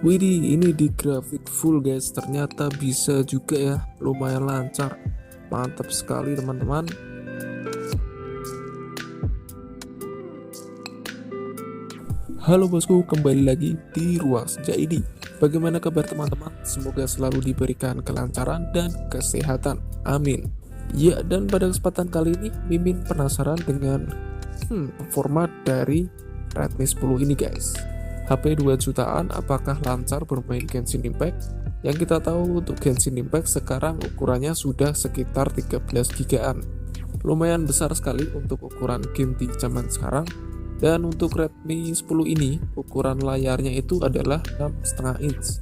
Widih, ini di grafik full guys, ternyata bisa juga ya, lumayan lancar. Mantap sekali teman-teman. Halo bosku, kembali lagi di Ruang Senja ini. Bagaimana kabar teman-teman? Semoga selalu diberikan kelancaran dan kesehatan. Amin. Ya, dan pada kesempatan kali ini Mimin penasaran dengan performa dari Redmi 10 ini guys. HP 2 jutaan apakah lancar bermain Genshin Impact? Yang kita tahu untuk Genshin Impact sekarang ukurannya sudah sekitar 13 gigaan. Lumayan besar sekali untuk ukuran game di zaman sekarang. Dan untuk Redmi 10 ini ukuran layarnya itu adalah 6,5 inch.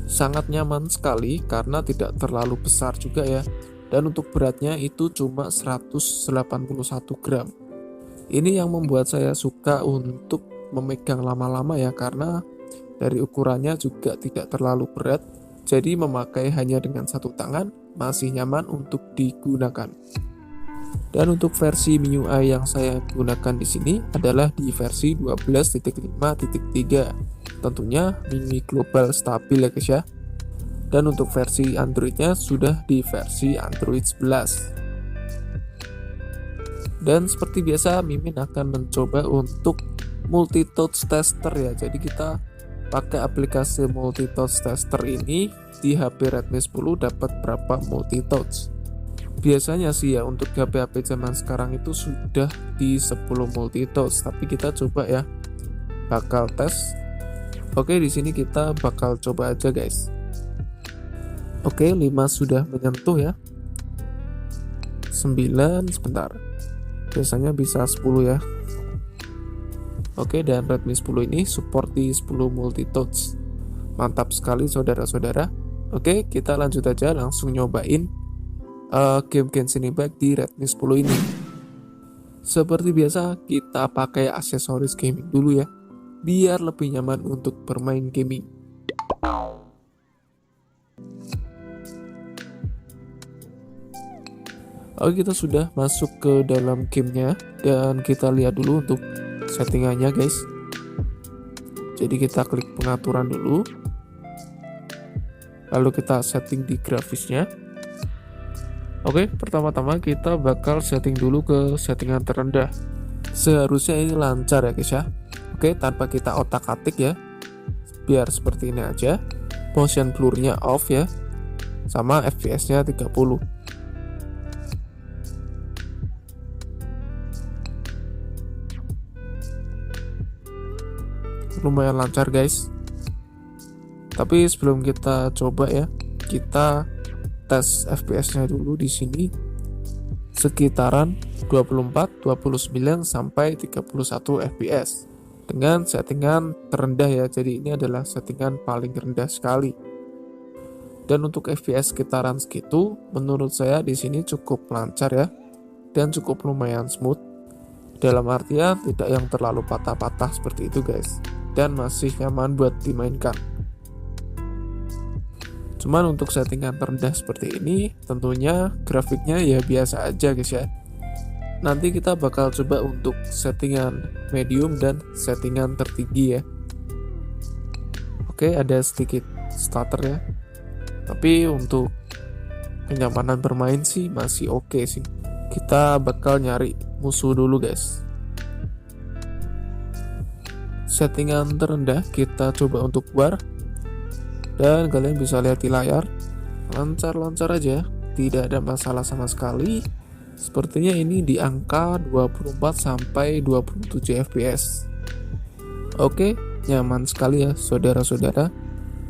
Sangat nyaman sekali karena tidak terlalu besar juga ya. Dan untuk beratnya itu cuma 181 gram. Ini yang membuat saya suka untuk memegang lama-lama ya, karena dari ukurannya juga tidak terlalu berat, jadi memakai hanya dengan satu tangan masih nyaman untuk digunakan. Dan untuk versi MIUI yang saya gunakan di sini adalah di versi 12.5.3, tentunya MIUI global stabil ya guys ya. Dan untuk versi Androidnya sudah di versi Android 11. Dan seperti biasa Mimin akan mencoba untuk multi-touch tester ya. Jadi kita pakai aplikasi multi-touch tester ini di HP Redmi 10 dapat berapa multi-touch. Biasanya sih ya untuk HP-HP zaman sekarang itu sudah di 10 multi-touch, tapi kita coba ya, bakal tes. Oke, di sini kita bakal coba aja guys. Oke, 5 sudah menyentuh ya. 9 sebentar. Biasanya bisa 10 ya. Oke, dan Redmi 10 ini support di 10 multi-touch. Mantap sekali saudara-saudara. Oke, kita lanjut aja langsung nyobain game Genshin Impact di Redmi 10 ini. Seperti biasa kita pakai aksesoris gaming dulu ya, biar lebih nyaman untuk bermain gaming. Oke, kita sudah masuk ke dalam gamenya dan kita lihat dulu untuk settingannya guys. Jadi kita klik pengaturan dulu, lalu kita setting di grafisnya. Oke, pertama-tama kita bakal setting dulu ke settingan terendah. Seharusnya ini lancar ya guys ya. Oke, tanpa kita otak-atik ya, biar seperti ini aja. Motion blur-nya off ya, sama FPS-nya 30. Lumayan lancar guys. Tapi sebelum kita coba ya, kita tes FPS-nya dulu di sini sekitaran 24, 29 sampai 31 FPS dengan settingan terendah ya. Jadi ini adalah settingan paling rendah sekali. Dan untuk FPS sekitaran segitu menurut saya di sini cukup lancar ya, dan cukup lumayan smooth. Dalam artian tidak yang terlalu patah-patah seperti itu guys, dan masih nyaman buat dimainkan. Cuman untuk settingan terendah seperti ini tentunya grafiknya ya biasa aja guys ya. Nanti kita bakal coba untuk settingan medium dan settingan tertinggi ya. Oke, ada sedikit stutter ya, tapi untuk kenyamanan bermain sih masih oke sih. Kita bakal nyari musuh dulu guys. Settingan terendah kita coba untuk war, dan kalian bisa lihat di layar lancar-lancar aja, tidak ada masalah sama sekali. Sepertinya ini di angka 24 sampai 27 fps. Oke, nyaman sekali ya saudara-saudara.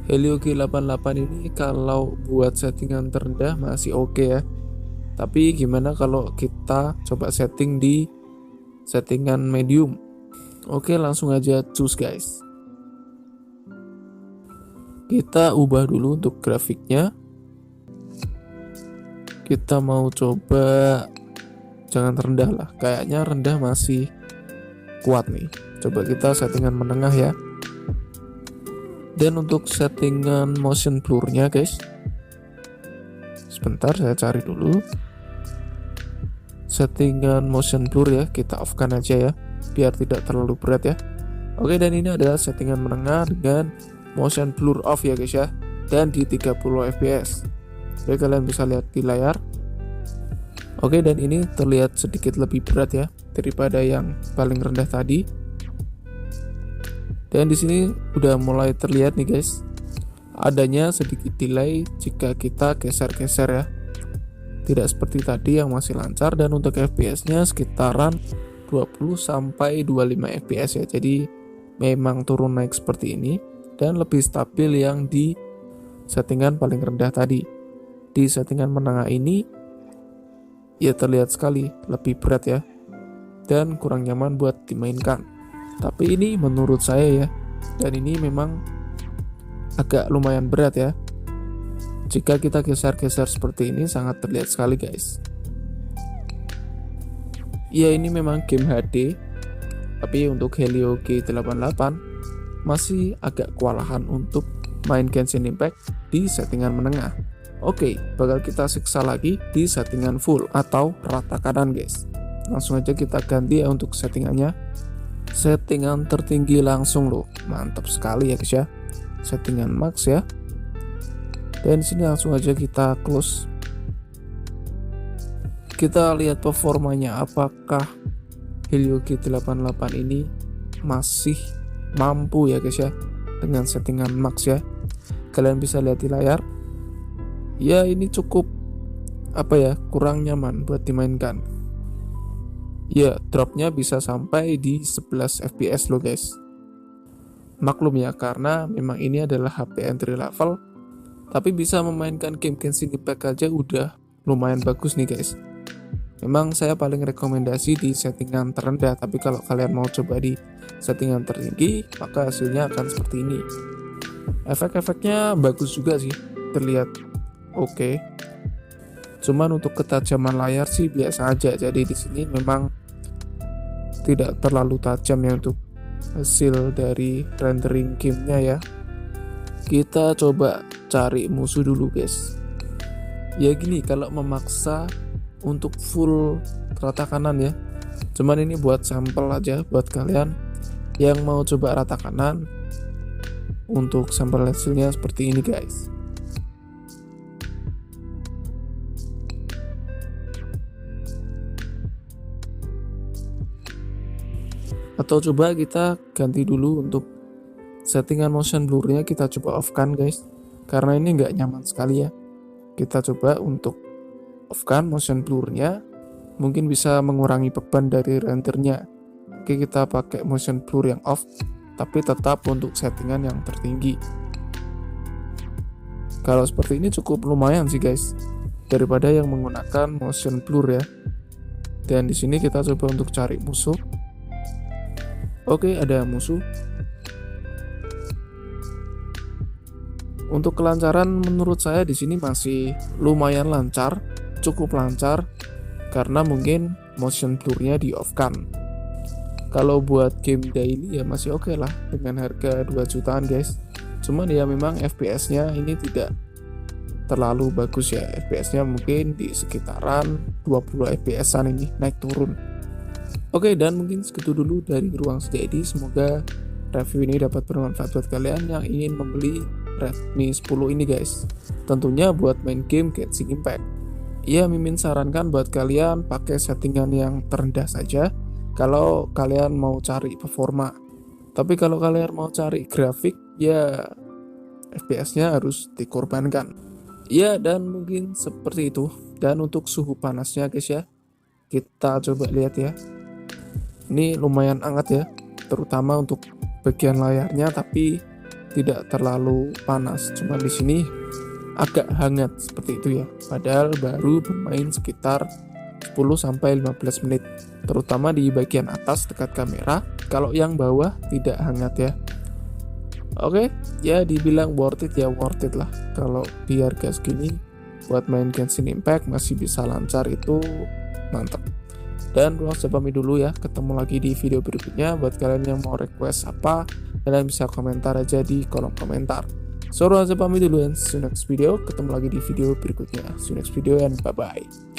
Helio G88 ini kalau buat settingan terendah masih oke ya. Tapi gimana kalau kita coba setting di settingan medium? Oke, langsung aja choose guys. Kita ubah dulu untuk grafiknya. Kita mau coba jangan rendah lah, kayaknya rendah masih kuat nih. Coba kita settingan menengah ya. Dan untuk settingan motion blur-nya guys, sebentar saya cari dulu. Settingan motion blur ya, kita off-kan aja ya, biar tidak terlalu berat ya. Oke, dan ini adalah settingan menengah dengan motion blur off ya guys ya, dan di 30 fps. Oke, kalian bisa lihat di layar. Oke, dan ini terlihat sedikit lebih berat ya daripada yang paling rendah tadi. Dan di sini udah mulai terlihat nih guys, adanya sedikit delay jika kita geser-geser ya. Tidak seperti tadi yang masih lancar, dan untuk FPS-nya sekitaran 20 sampai 25 FPS ya. Jadi memang turun naik seperti ini, dan lebih stabil yang di settingan paling rendah tadi. Di settingan menengah ini ya terlihat sekali lebih berat ya, dan kurang nyaman buat dimainkan. Tapi ini menurut saya ya, dan ini memang agak lumayan berat ya. Jika kita geser-geser seperti ini sangat terlihat sekali guys. Ya, ini memang game HD, tapi untuk Helio G88 masih agak kewalahan untuk main Genshin Impact di settingan menengah. Oke, bakal kita siksa lagi di settingan full atau rata kanan guys. Langsung aja kita ganti ya untuk settingannya. Settingan tertinggi langsung loh, mantap sekali ya guys ya. Settingan max ya. Dan sini langsung aja kita close. Kita lihat performanya, apakah Helio G88 ini masih mampu ya guys ya dengan settingan max ya. Kalian bisa lihat di layar. Ya, ini cukup kurang nyaman buat dimainkan. Ya, dropnya bisa sampai di 11 fps loh guys. Maklum ya, karena memang ini adalah HP entry level, tapi bisa memainkan game Genshin Impact aja udah lumayan bagus nih guys. Memang saya paling rekomendasi di settingan terendah, tapi kalau kalian mau coba di settingan tertinggi, maka hasilnya akan seperti ini. Efek-efeknya bagus juga sih, terlihat oke. Cuman untuk ketajaman layar sih biasa aja. Jadi di sini memang tidak terlalu tajam ya untuk hasil dari rendering gamenya ya. Kita coba cari musuh dulu guys. Ya gini, kalau memaksa untuk full rata kanan ya, cuman ini buat sampel aja buat kalian yang mau coba rata kanan. Untuk sampel hasilnya seperti ini guys. Atau coba kita ganti dulu untuk settingan motion blurnya, kita coba off kan guys, karena ini nggak nyaman sekali ya. Kita coba untuk off kan motion blurnya, mungkin bisa mengurangi beban dari rendernya. Oke, kita pakai motion blur yang off, tapi tetap untuk settingan yang tertinggi. Kalau seperti ini cukup lumayan sih guys, daripada yang menggunakan motion blur ya. Dan di sini kita coba untuk cari musuh. Oke, ada musuh. Untuk kelancaran menurut saya di sini masih lumayan lancar, cukup lancar, karena mungkin motion blurnya di off kan. Kalau buat game daily ya masih oke lah dengan harga 2 jutaan guys. Cuman ya memang FPS-nya ini tidak terlalu bagus ya. FPS-nya mungkin di sekitaran 20 FPS-an ini, naik turun. Oke, dan mungkin segitu dulu dari Ruang Sejadi. Semoga review ini dapat bermanfaat buat kalian yang ingin membeli Redmi 10 ini guys. Tentunya buat main game Genshin Impact. Ya, Mimin sarankan buat kalian pakai settingan yang terendah saja kalau kalian mau cari performa. Tapi kalau kalian mau cari grafik, ya FPS-nya harus dikorbankan. Ya, dan mungkin seperti itu. Dan untuk suhu panasnya guys ya, kita coba lihat ya. Ini lumayan hangat ya, terutama untuk bagian layarnya, tapi tidak terlalu panas. Cuma di sini agak hangat seperti itu ya. Padahal baru bermain sekitar 10-15 menit, terutama di bagian atas dekat kamera. Kalau yang bawah tidak hangat ya. Oke, ya dibilang worth it ya, worth it lah. Kalau di harga segini buat main Genshin Impact masih bisa lancar, itu mantap. Dan Ruang Sejadi pamit dulu ya, ketemu lagi di video berikutnya. Buat kalian yang mau request apa, kalian bisa komentar aja di kolom komentar. So, Ruang Sejadi pamit dulu, and see you next video. Ketemu lagi di video berikutnya. See you next video and bye bye.